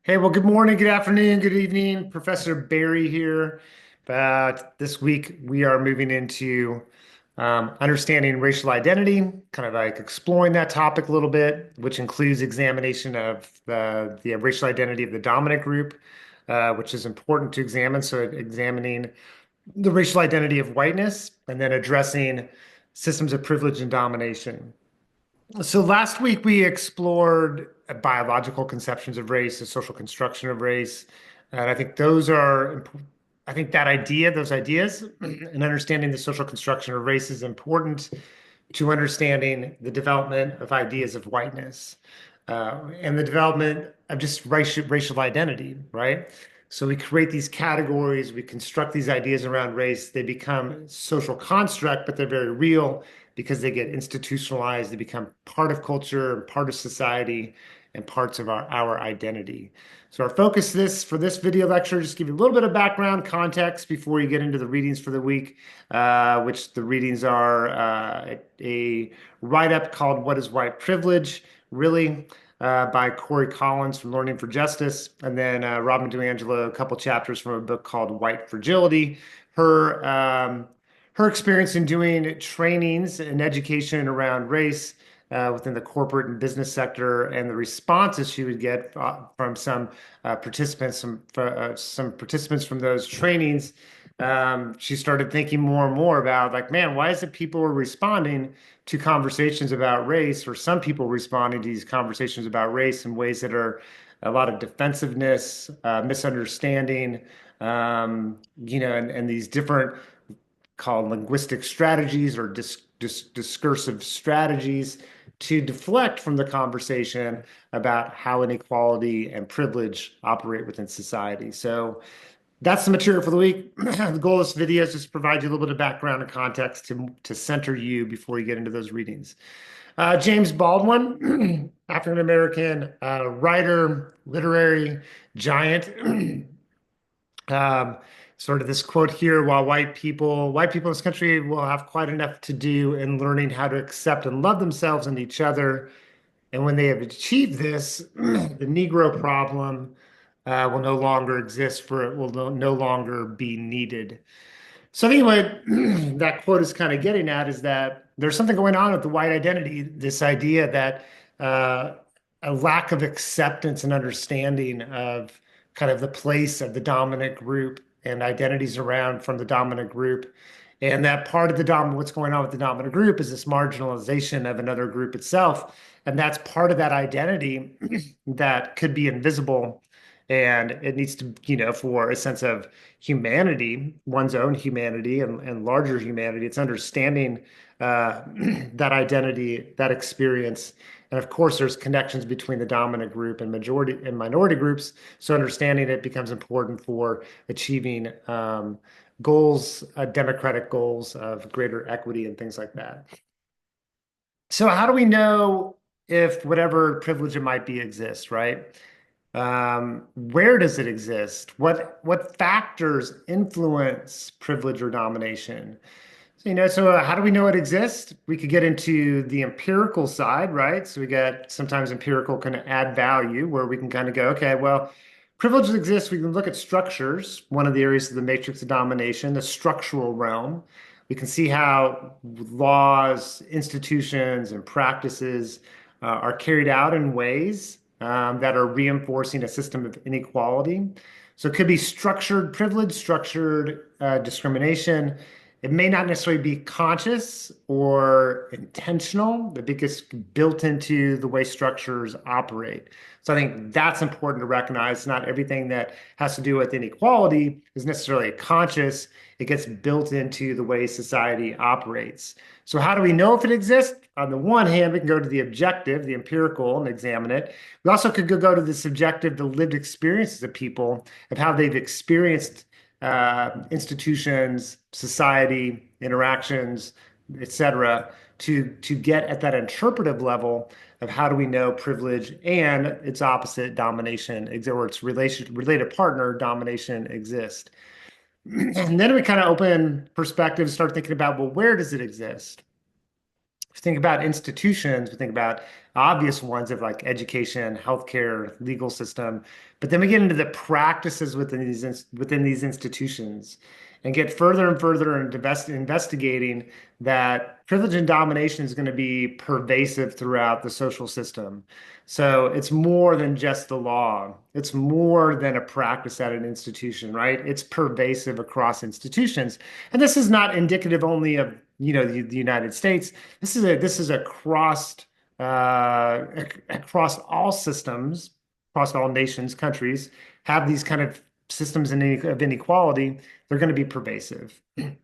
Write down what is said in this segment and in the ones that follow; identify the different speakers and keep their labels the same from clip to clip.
Speaker 1: Hey, well, good morning, good afternoon, good evening. Professor Barry here. This week, we are moving into understanding racial identity, kind of like exploring that topic a little bit, which includes examination of the racial identity of the dominant group, which is important to examine. So, examining the racial identity of whiteness and then addressing systems of privilege and domination. So last week we explored biological conceptions of race, the social construction of race, and I think I think those ideas, and understanding the social construction of race is important to understanding the development of ideas of whiteness, and the development of just racial identity, right? So we create these categories, we construct these ideas around race. They become social construct, but they're very real because they get institutionalized. They become part of culture, part of society, and parts of our identity. So our focus for this video lecture, just give you a little bit of background context before you get into the readings for the week, which the readings are a write-up called "What is White Privilege?" Really, by Corey Collins from Learning for Justice, and then Robin DiAngelo, a couple chapters from a book called White Fragility. Her her experience in doing trainings and education around race within the corporate and business sector, and the responses she would get from some participants from those trainings. She started thinking more and more about, like, man, why is it people are responding to conversations about race, or some people responding to these conversations about race in ways that are a lot of defensiveness, misunderstanding, and these different called linguistic strategies or discursive strategies to deflect from the conversation about how inequality and privilege operate within society. So that's the material for the week. The goal of this video is just to provide you a little bit of background and context to center you before you get into those readings. James Baldwin, African American writer, literary giant. Um, Sort of this quote here, while white people in this country will have quite enough to do in learning how to accept and love themselves and each other. And when they have achieved this, the Negro problem will no longer exist, for it will no longer be needed. So I think what that quote is kind of getting at is that there's something going on with the white identity, this idea that uh, a lack of acceptance and understanding of kind of the place of the dominant group and identities around from the dominant group. And that part of what's going on with the dominant group is this marginalization of another group itself. And that's part of that identity that could be invisible. And it needs to, for a sense of humanity, one's own humanity and larger humanity, it's understanding that identity, that experience. And of course, there's connections between the dominant group and majority and minority groups. So understanding it becomes important for achieving goals, democratic goals of greater equity and things like that. So how do we know if whatever privilege it might be exists, right? Where does it exist? What factors influence privilege or domination? So how do we know it exists? We could get into the empirical side, right? So we get sometimes empirical kind of add value where we can kind of go, okay, well, privileges exist. We can look at structures, one of the areas of the matrix of domination, the structural realm. We can see how laws, institutions, and practices are carried out in ways that are reinforcing a system of inequality. So it could be structured privilege, structured discrimination. It may not necessarily be conscious or intentional, but it gets built into the way structures operate. So I think that's important to recognize. Not everything that has to do with inequality is necessarily conscious. It gets built into the way society operates. So how do we know if it exists? On the one hand, we can go to the objective, the empirical, and examine it. We also could go to the subjective, the lived experiences of people, of how they've experienced institutions, society, interactions, etc., to get at that interpretive level of how do we know privilege and its opposite, domination, or its related partner, domination, exist. And then we kind of open perspective, start thinking about, well, where does it exist? If you think about institutions, we think about obvious ones of like education, healthcare, legal system, but then we get into the practices within these institutions and get further and further into investigating that privilege and domination is going to be pervasive throughout the social system. So it's more than just the law. It's more than a practice at an institution, right? It's pervasive across institutions. And this is not indicative only of, the United States. This is across all systems, across all nations, countries have these kind of systems of inequality. They're going to be pervasive. And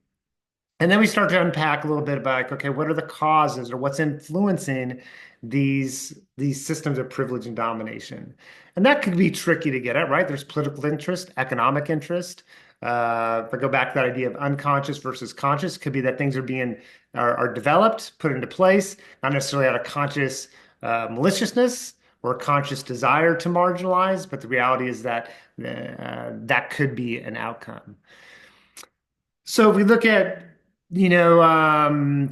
Speaker 1: then we start to unpack a little bit about like, okay, what are the causes or what's influencing these systems of privilege and domination? And that could be tricky to get at, right? There's political interest, economic interest. If I go back to that idea of unconscious versus conscious, could be that things are developed, put into place, not necessarily out of conscious maliciousness or conscious desire to marginalize, but the reality is that that could be an outcome. So if we look at,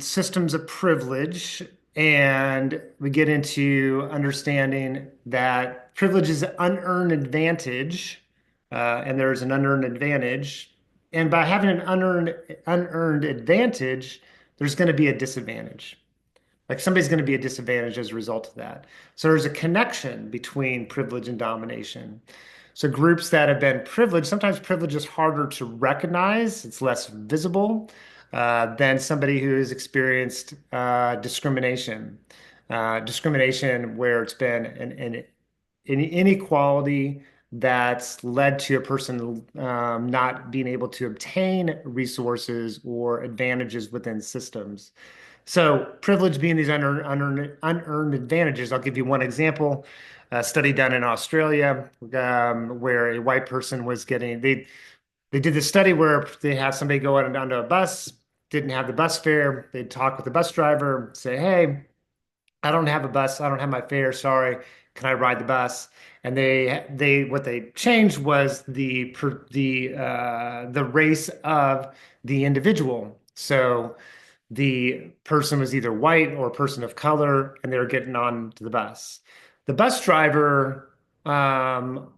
Speaker 1: systems of privilege, and we get into understanding that privilege is an unearned advantage, and there's an unearned advantage. And by having an unearned advantage, there's going to be a disadvantage. Like somebody's going to be a disadvantage as a result of that. So there's a connection between privilege and domination. So groups that have been privileged, sometimes privilege is harder to recognize, it's less visible than somebody who has experienced discrimination. Discrimination where it's been an inequality that's led to a person not being able to obtain resources or advantages within systems. So privilege being these unearned advantages. I'll give you one example. A study done in Australia where a white person was they did this study where they had somebody go out and onto a bus, didn't have the bus fare. They'd talk with the bus driver, say, "Hey, I don't have a bus. I don't have my fare. Sorry. Can I ride the bus?" And they what they changed was the race of the individual. So the person was either white or a person of color, and they were getting on to the bus. The um,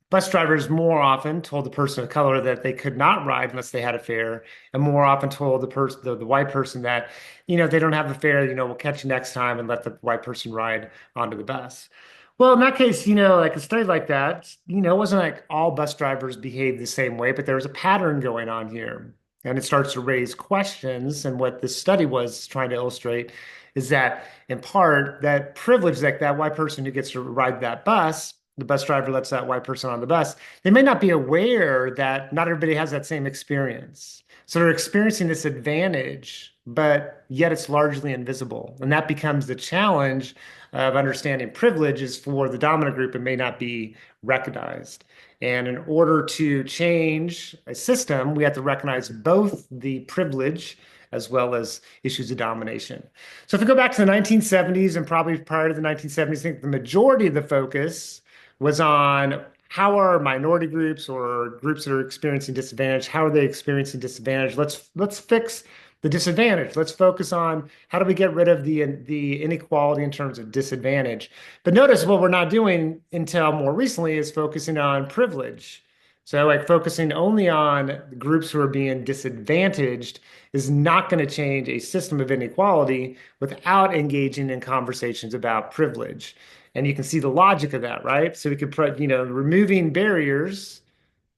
Speaker 1: bus drivers more often told the person of color that they could not ride unless they had a fare, and more often told the white person that, they don't have a fare, we'll catch you next time and let the white person ride onto the bus. Well, in that case, like a study like that, it wasn't like all bus drivers behaved the same way, but there was a pattern going on here. And it starts to raise questions. And what this study was trying to illustrate is that, in part, that privilege, like that white person who gets to ride that bus, the bus driver lets that white person on the bus, they may not be aware that not everybody has that same experience. So they're experiencing this advantage, but yet it's largely invisible. And that becomes the challenge of understanding privilege is for the dominant group, it may not be recognized. And in order to change a system, we have to recognize both the privilege as well as issues of domination. So if we go back to the 1970s and probably prior to the 1970s, I think the majority of the focus was on how are minority groups or groups that are experiencing disadvantage, how are they experiencing disadvantage? Let's fix the disadvantage. Let's focus on how do we get rid of the inequality in terms of disadvantage. But notice what we're not doing until more recently is focusing on privilege. So like focusing only on groups who are being disadvantaged is not going to change a system of inequality without engaging in conversations about privilege. And you can see the logic of that, right? So we could put, removing barriers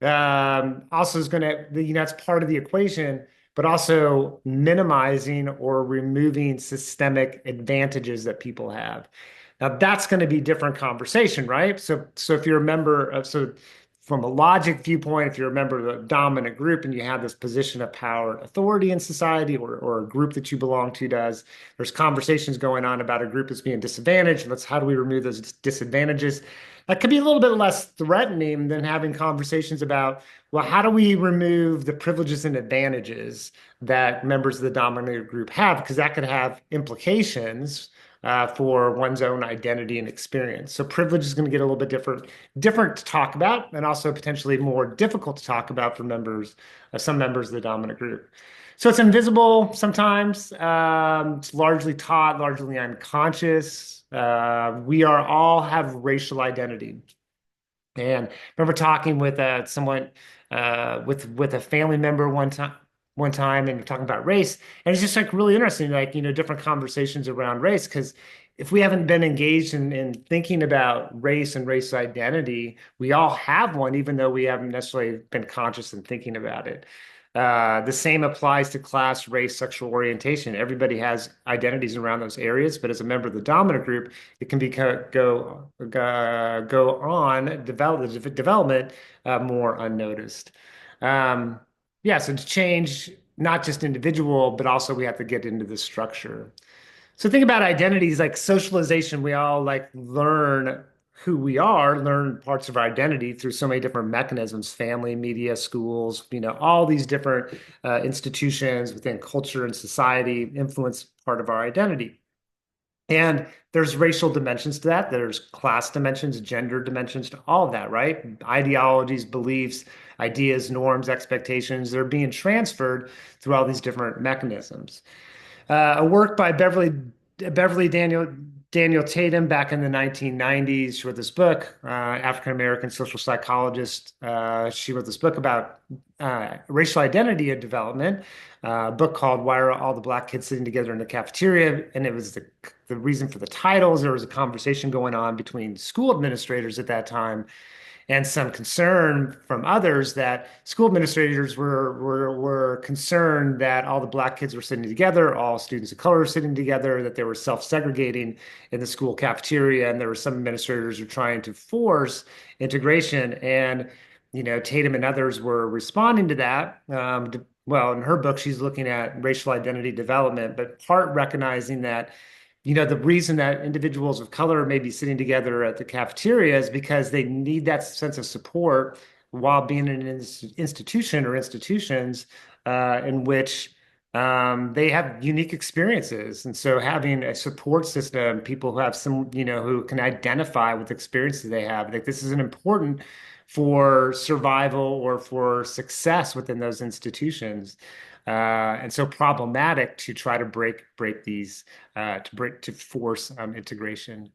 Speaker 1: also is going to, that's part of the equation, but also minimizing or removing systemic advantages that people have. Now that's going to be different conversation, right? So if you're a member of, so from a logic viewpoint, if you're a member of a dominant group and you have this position of power and authority in society or a group that you belong to does, there's conversations going on about a group that's being disadvantaged. How do we remove those disadvantages? That could be a little bit less threatening than having conversations about, well, how do we remove the privileges and advantages that members of the dominant group have? Because that could have implications for one's own identity and experience. So privilege is going to get a little bit different to talk about, and also potentially more difficult to talk about for some members of the dominant group. So it's invisible sometimes. It's largely taught, largely unconscious. We are all have racial identity. And I remember talking with someone with a family member one time and talking about race. And it's just like really interesting, like, different conversations around race. Because if we haven't been engaged in thinking about race and race identity, we all have one, even though we haven't necessarily been conscious in thinking about it. The same applies to class, race, sexual orientation. Everybody has identities around those areas, but as a member of the dominant group, it can be go on development more unnoticed. Um, yeah, so to change not just individual, but also we have to get into the structure. So think about identities like socialization. We all like learn who we are, learn parts of our identity through so many different mechanisms, family, media, schools, all these different institutions within culture and society influence part of our identity. And there's racial dimensions to that. There's class dimensions, gender dimensions to all of that, right? Ideologies, beliefs, ideas, norms, expectations, they're being transferred through all these different mechanisms. A work by Beverly Daniel Tatum back in the 1990s. She wrote this book, African American social psychologist. She wrote this book about racial identity and development, a book called Why Are All the Black Kids Sitting Together in the Cafeteria? And it was the reason for the titles. There was a conversation going on between school administrators at that time and some concern from others that school administrators were concerned that all the black kids were sitting together, all students of color were sitting together, that they were self-segregating in the school cafeteria, and there were some administrators who were trying to force integration. And Tatum and others were responding to that. Well, in her book, she's looking at racial identity development, but part recognizing that the reason that individuals of color may be sitting together at the cafeteria is because they need that sense of support while being in an institution or institutions in which they have unique experiences. And so having a support system, people who have some, who can identify with experiences they have, like this is an important for survival or for success within those institutions. And so problematic to try to break these to force integration.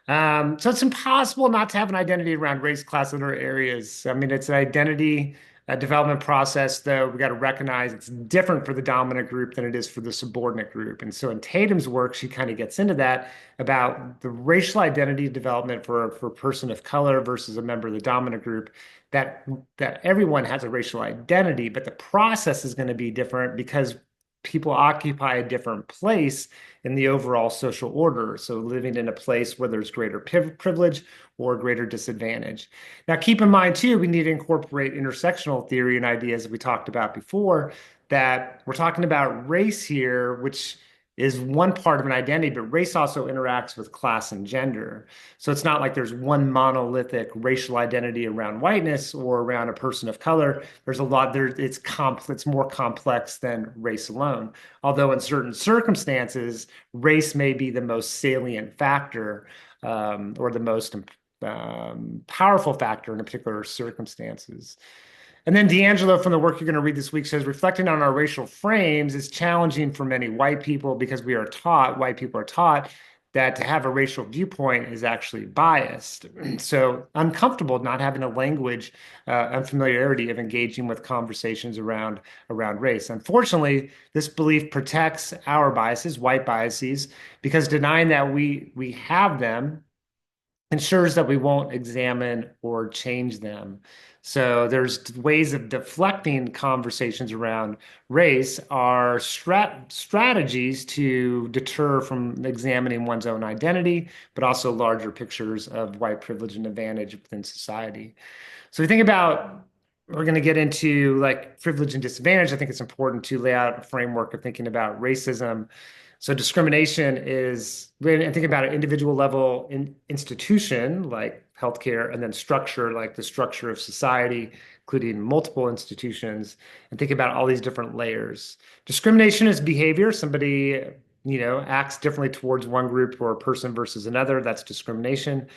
Speaker 1: So it's impossible not to have an identity around race, class, and other areas. I mean, it's an identity development process, though we got to recognize it's different for the dominant group than it is for the subordinate group. And so in Tatum's work, she kind of gets into that about the racial identity development for a person of color versus a member of the dominant group. That everyone has a racial identity, but the process is going to be different because people occupy a different place in the overall social order. So living in a place where there's greater privilege or greater disadvantage. Now, keep in mind too, we need to incorporate intersectional theory and ideas that we talked about before, that we're talking about race here, which is one part of an identity, but race also interacts with class and gender. So it's not like there's one monolithic racial identity around whiteness or around a person of color. There's a lot there. It's more complex than race alone. Although in certain circumstances, race may be the most salient factor or the most powerful factor in a particular circumstances. And then D'Angelo, from the work you're going to read this week, says reflecting on our racial frames is challenging for many white people because white people are taught that to have a racial viewpoint is actually biased. So uncomfortable not having a language unfamiliarity of engaging with conversations around race. Unfortunately, this belief protects our biases, white biases, because denying that we have them ensures that we won't examine or change them. So there's ways of deflecting conversations around race are strategies to deter from examining one's own identity, but also larger pictures of white privilege and advantage within society. So we think about, we're going to get into like privilege and disadvantage. I think it's important to lay out a framework of thinking about racism. So discrimination is, when I think about an individual level institution like healthcare, and then structure like the structure of society, including multiple institutions, and think about all these different layers. Discrimination is behavior. Somebody, acts differently towards one group or a person versus another. That's discrimination.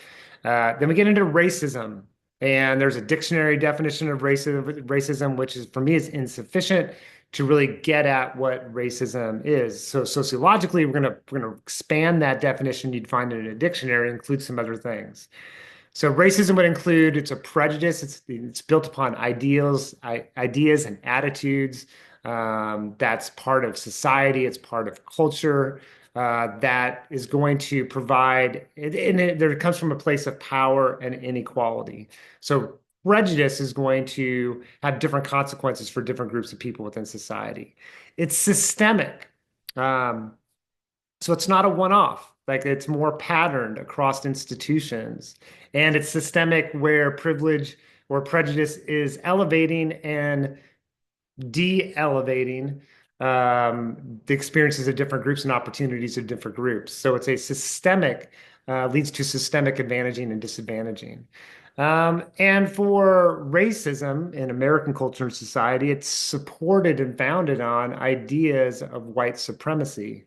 Speaker 1: Then we get into racism. And there's a dictionary definition of racism, which is, for me, is insufficient. to really get at what racism is. So sociologically, we're gonna expand that definition you'd find in a dictionary, include some other things. So racism would include it's a prejudice. It's built upon ideas and attitudes. That's part of society. It's part of culture. That is going to provide, there comes from a place of power and inequality. So prejudice is going to have different consequences for different groups of people within society. It's systemic. Um, so it's not a one-off. Like it's more patterned across institutions. And it's systemic where privilege or prejudice is elevating and de-elevating the experiences of different groups and opportunities of different groups. So it's a systemic, leads to systemic advantaging and disadvantaging. And for racism in American culture and society, it's supported and founded on ideas of white supremacy.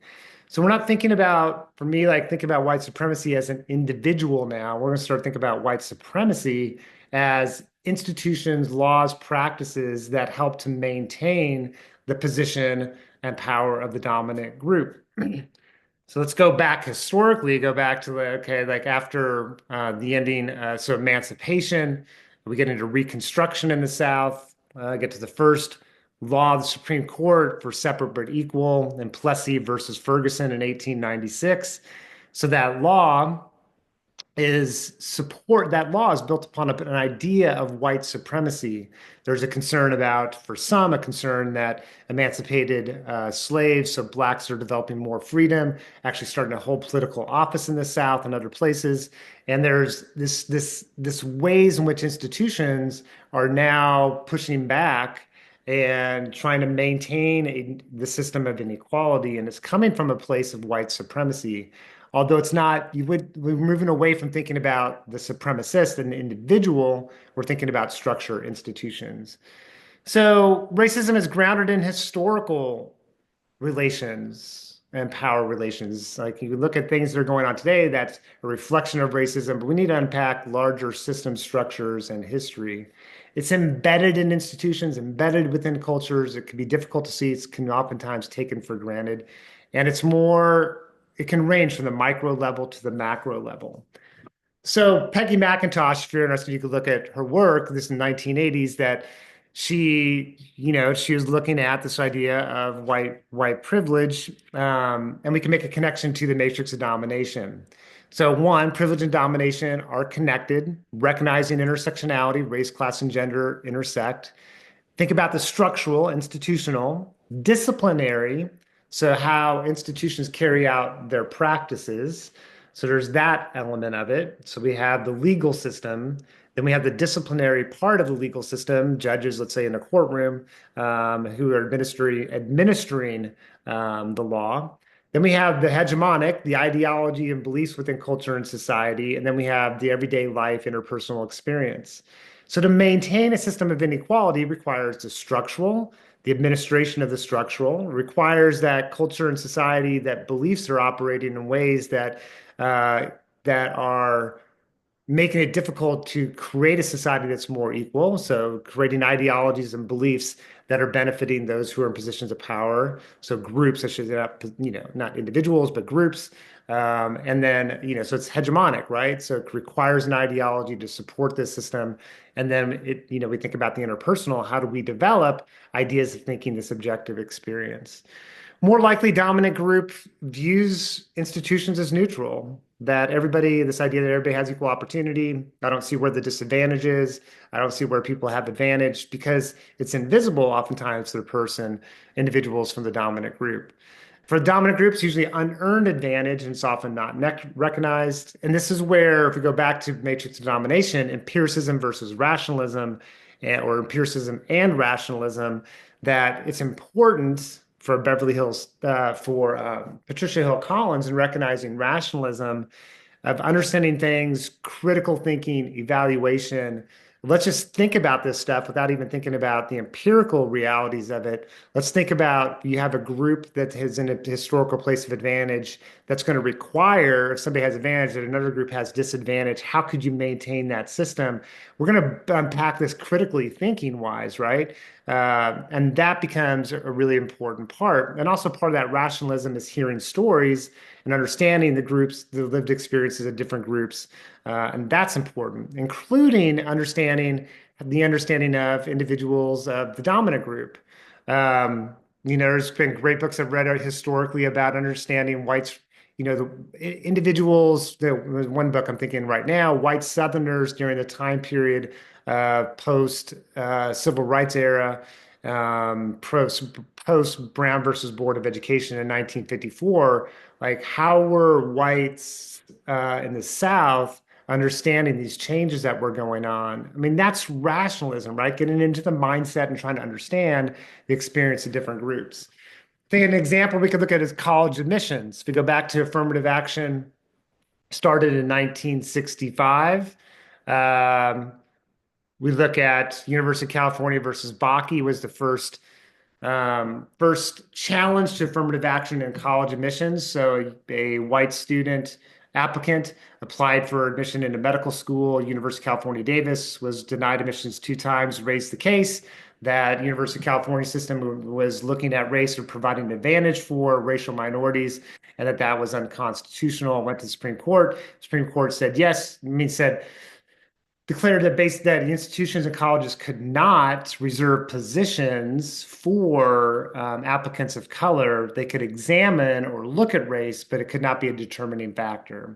Speaker 1: So we're not thinking about, for me, like think about white supremacy as an individual now. We're going to start thinking about white supremacy as institutions, laws, practices that help to maintain the position and power of the dominant group. So let's go back historically, go back to okay, like after the ending, so emancipation, we get into Reconstruction in the South, get to the first law of the Supreme Court for separate but equal in Plessy versus Ferguson in 1896. So that law that law is built upon an idea of white supremacy. There's a concern about, for some, a concern that emancipated slaves, so blacks are developing more freedom, actually starting to hold political office in the South and other places. And there's this ways in which institutions are now pushing back and trying to maintain the system of inequality, and it's coming from a place of white supremacy. Although it's not, we're moving away from thinking about the supremacist and the individual, we're thinking about structure, institutions. So racism is grounded in historical relations and power relations. Like you look at things that are going on today, that's a reflection of racism, but we need to unpack larger system structures and history. It's embedded in institutions, embedded within cultures. It can be difficult to see. It can oftentimes taken for granted. And it can range from the micro level to the macro level. So Peggy McIntosh, if you're interested, you could look at her work, this in the 1980s, that she was looking at this idea of white privilege, and we can make a connection to the matrix of domination. So one, privilege and domination are connected, recognizing intersectionality, race, class, and gender intersect. Think about the structural, institutional, disciplinary, so how institutions carry out their practices. So there's that element of it. So we have the legal system, then we have the disciplinary part of the legal system, judges, let's say in a courtroom, who are administering the law. Then we have the hegemonic, the ideology and beliefs within culture and society. And then we have the everyday life, interpersonal experience. So to maintain a system of inequality requires the structural, the administration of the structural, requires that culture and society, that beliefs are operating in ways that are making it difficult to create a society that's more equal. So creating ideologies and beliefs that are benefiting those who are in positions of power. So groups, I should say, not individuals, but groups. And then, so it's hegemonic, right? So it requires an ideology to support this system. And then we think about the interpersonal. How do we develop ideas of thinking the subjective experience? More likely, dominant group views institutions as neutral, that this idea that everybody has equal opportunity. I don't see where the disadvantage is. I don't see where people have advantage because it's invisible oftentimes to the individuals from the dominant group. For dominant groups, usually unearned advantage and it's often not recognized. And this is where, if we go back to matrix of domination, empiricism versus rationalism, or empiricism and rationalism, that it's important for Patricia Hill Collins in recognizing rationalism of understanding things, critical thinking, evaluation, let's just think about this stuff without even thinking about the empirical realities of it. Let's think about you have a group that is in a historical place of advantage that's going to require, if somebody has advantage that another group has disadvantage, how could you maintain that system? We're going to unpack this critically thinking wise, right? And that becomes a really important part. And also part of that rationalism is hearing stories and understanding the groups, the lived experiences of different groups. And that's important, including understanding the understanding of individuals of the dominant group. There's been great books I've read historically about understanding whites, the individuals. There's one book I'm thinking right now, white Southerners during the time period post civil rights era, post Brown versus Board of Education in 1954. Like, how were whites in the South understanding these changes that were going on? I mean, that's rationalism, right? Getting into the mindset and trying to understand the experience of different groups. I think an example we could look at is college admissions. If we go back to affirmative action, started in 1965. Um, we look at University of California versus Bakke was the first challenge to affirmative action in college admissions. So a white student applicant applied for admission into medical school. University of California, Davis was denied admissions 2 times, raised the case that University of California system was looking at race or providing an advantage for racial minorities and that was unconstitutional. Went to the Supreme Court. Supreme Court said yes, said declared that institutions and colleges could not reserve positions for applicants of color. They could examine or look at race, but it could not be a determining factor.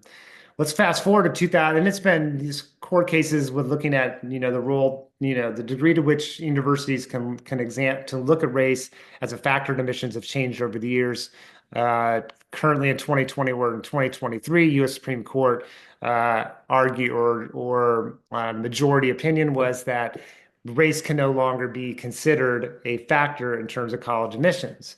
Speaker 1: Let's fast forward to 2000, and it's been these court cases with looking at, the role, the degree to which universities can exam to look at race as a factor in admissions have changed over the years. Currently in 2020, we're in 2023, U.S. Supreme Court argue or majority opinion was that race can no longer be considered a factor in terms of college admissions.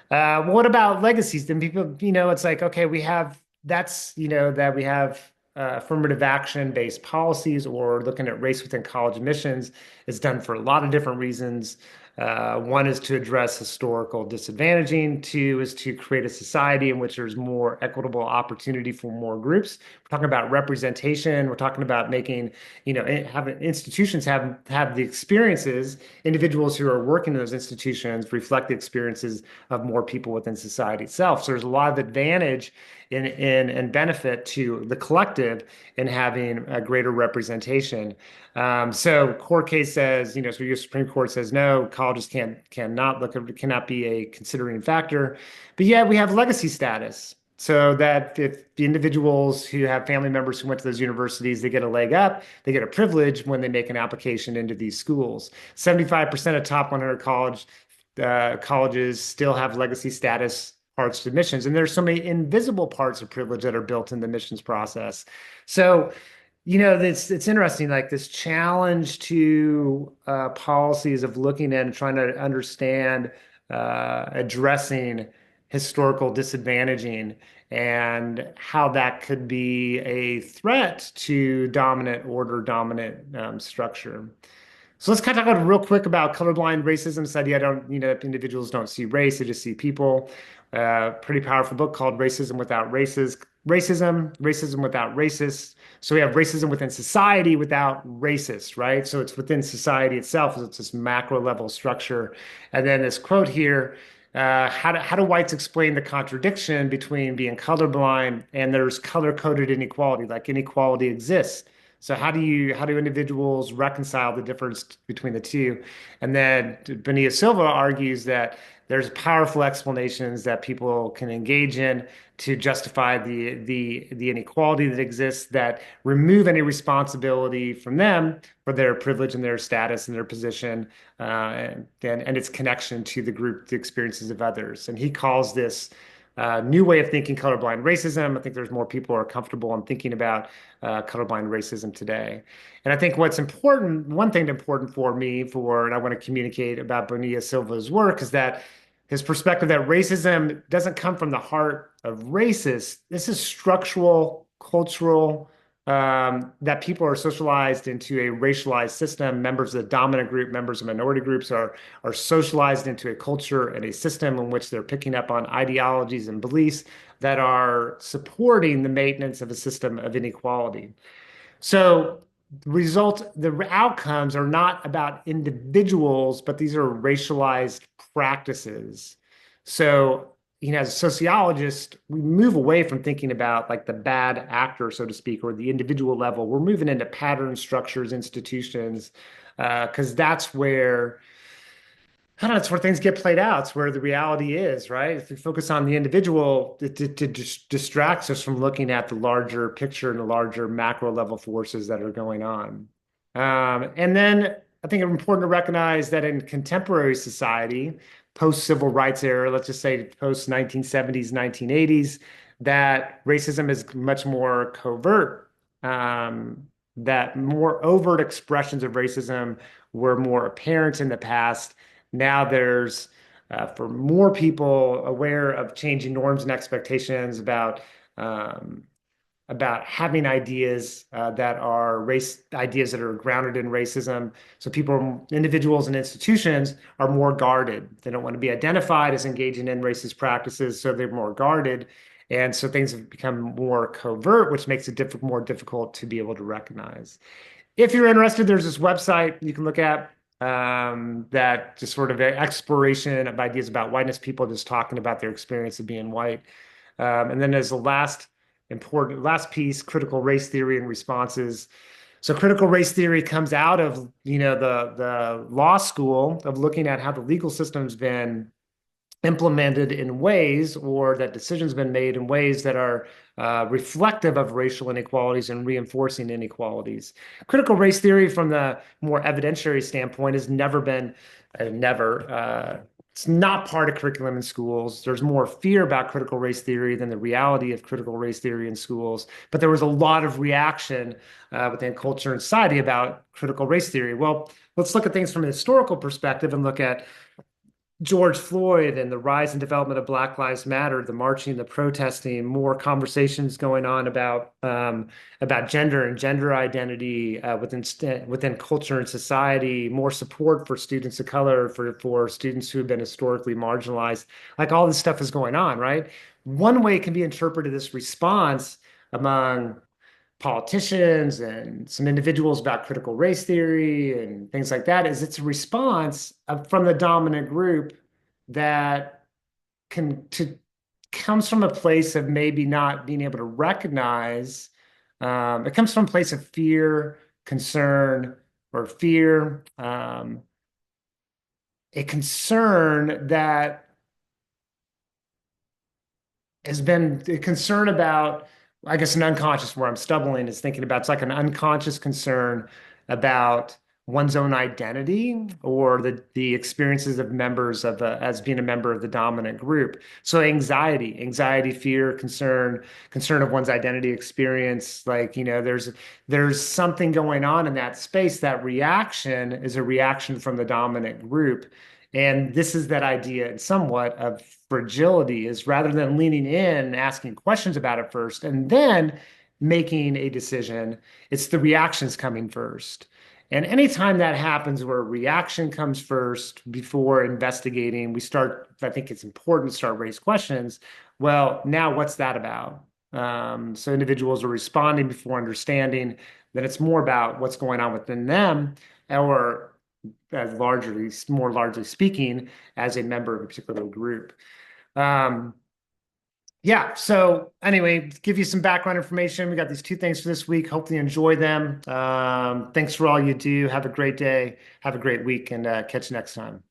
Speaker 1: What about legacies? Then people, it's like, okay, we have that we have affirmative action based policies or looking at race within college admissions is done for a lot of different reasons. One is to address historical disadvantaging. Two is to create a society in which there's more equitable opportunity for more groups. We're talking about representation. We're talking about making, having institutions have the experiences, individuals who are working in those institutions reflect the experiences of more people within society itself. So there's a lot of advantage and benefit to the collective in having a greater representation. So court case says, so your Supreme Court says no, colleges cannot be a considering factor. But yet we have legacy status. So that if the individuals who have family members who went to those universities, they get a leg up, they get a privilege when they make an application into these schools. 75% of top 100 colleges still have legacy status parts to admissions. And there's so many invisible parts of privilege that are built in the admissions process. So it's interesting, like this challenge to policies of looking at and trying to understand, addressing historical disadvantaging and how that could be a threat to dominant order, dominant structure. So let's kind of talk about real quick about colorblind racism. This idea, individuals don't see race, they just see people. Pretty powerful book called Racism Without Races. Racism without racists. So we have racism within society without racists, right? So it's within society itself. It's this macro level structure. And then this quote here, how do whites explain the contradiction between being colorblind and there's color-coded inequality, like inequality exists? So how do individuals reconcile the difference between the two? And then Bonilla Silva argues that there's powerful explanations that people can engage in to justify the inequality that exists that remove any responsibility from them for their privilege and their status and their position and its connection to the experiences of others. And he calls this new way of thinking colorblind racism. I think there's more people who are comfortable in thinking about colorblind racism today. And I think one thing important for me, and I want to communicate about Bonilla Silva's work is that his perspective that racism doesn't come from the heart of racists. This is structural, cultural, that people are socialized into a racialized system. Members of the dominant group, members of minority groups are socialized into a culture and a system in which they're picking up on ideologies and beliefs that are supporting the maintenance of a system of inequality. So the outcomes are not about individuals, but these are racialized practices. So, as a sociologist, we move away from thinking about like the bad actor, so to speak, or the individual level. We're moving into pattern structures, institutions, because that's where I don't know, it's where things get played out. It's where the reality is, right? If we focus on the individual, it distracts us from looking at the larger picture and the larger macro level forces that are going on. And then I think it's important to recognize that in contemporary society, post-civil rights era, let's just say post 1970s, 1980s, that racism is much more covert. That more overt expressions of racism were more apparent in the past. Now there's for more people aware of changing norms and expectations um, about having ideas that are race ideas that are grounded in racism. So people, individuals, and institutions are more guarded. They don't want to be identified as engaging in racist practices, so they're more guarded. And so things have become more covert, which makes it more difficult to be able to recognize. If you're interested, there's this website you can look at that just sort of exploration of ideas about whiteness, people just talking about their experience of being white. And then there's the last piece, critical race theory and responses. So critical race theory comes out of, the law school of looking at how the legal system's been implemented in ways or that decisions have been made in ways that are reflective of racial inequalities and reinforcing inequalities. Critical race theory, from the more evidentiary standpoint, has never been, it's not part of curriculum in schools. There's more fear about critical race theory than the reality of critical race theory in schools. But there was a lot of reaction within culture and society about critical race theory. Well, let's look at things from a historical perspective and look at George Floyd and the rise and development of Black Lives Matter, the marching, the protesting, more conversations going on about gender and gender identity within culture and society, more support for students of color, for students who have been historically marginalized. Like all this stuff is going on, right? One way it can be interpreted this response among politicians and some individuals about critical race theory and things like that is it's a response from the dominant group that comes from a place of maybe not being able to recognize. It comes from a place of fear, concern, or fear, a concern that has been a concern about, I guess, an unconscious, where I'm stumbling is thinking about, it's like an unconscious concern about one's own identity or the experiences of members of as being a member of the dominant group. So anxiety, fear, concern of one's identity experience. Like, there's something going on in that space. That reaction is a reaction from the dominant group. And this is that idea somewhat of fragility, is rather than leaning in, asking questions about it first, and then making a decision, it's the reactions coming first. And anytime that happens where a reaction comes first before investigating, I think it's important to start raise questions. Well, now what's that about? So individuals are responding before understanding. Then it's more about what's going on within them, or more largely speaking, as a member of a particular group. Yeah. So anyway, give you some background information. We got these two things for this week. Hopefully you enjoy them. Thanks for all you do. Have a great day. Have a great week, and catch you next time.